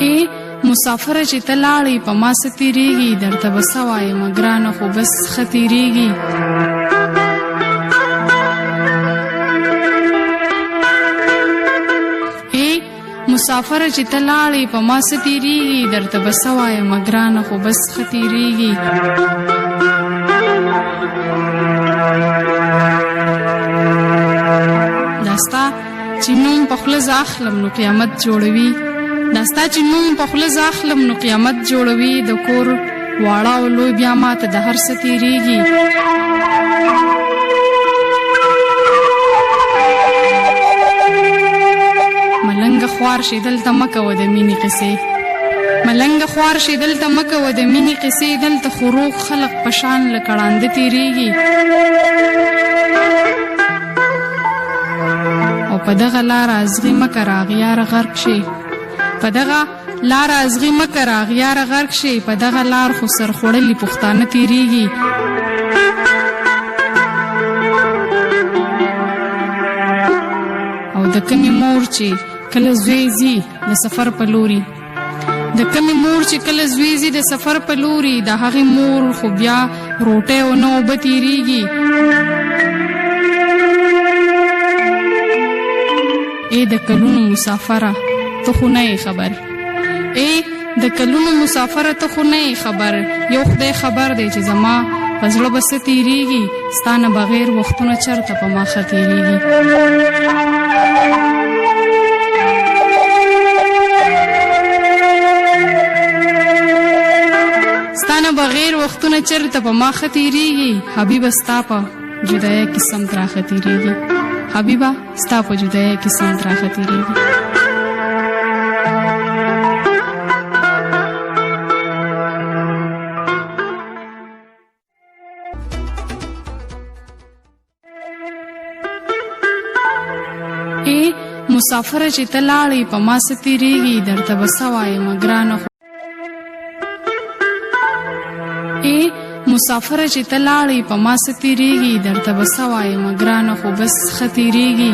ای مسافر چې ته لاړې په ما څه تېرېږي درته به څه وایم ګرانه خو بس ښه تېرېږي ای مسافر چې ته لاړې په ما څه تېرېږي درته به څه وایم ګرانه خو بس ښه تېرېږي دا ستا چې نوم په خوله زه اخلم نو قیامت جوړوي دا ستا چې نوم په خوله زه اخلم نو قیامت جوړوي د کور واړه او لوی بیا ماته د هر څه تېرېږي ملنګه خوار شي دلته مه کوه د مینې قصې ملنګه خوار شي دلته مه کوه د مینې قصې دلته خو روغ خلق په شان له کړانده تېرېږي او په دغه لاره ازغي مه که راغیاره غرق شي په دغه لاره ازغي مه که راغیاره غرق شي په دغه لار خو سرخوړلي پښتانه تېرېږي او د کمې مور چې کله زوی ځي د سفر په لوري د کمې مور چې کله زوی ځي د سفر په لوري د هغې مور خو بیا روټۍ او نه اوبه تېرېږي ای د کلونو مسافره ته خو نه یې خبر ای د کلونو مسافره ته خو نه یې خبر یو خدای خبر دی چې زما په زړه به څه تېرېږي ستا نه بغیر وختونه چېرته په ما ښه تېرېږي ستا نه بغیر وختونه چېرته په ما ښه تېرېږي حبیبه ستا په جدایه کې سم تراښه تېرېږي حبیبه ستا په جدایه کې سم تراښه تېرېږي ای مسافره چې ته لاړې په ما څه تېرېږي درته به څه وایم ګرانه ای مسافره چې ته لاړې په ما څه تېرېږي درته به څه وایم ګرانه خو بس ښه تېرېږي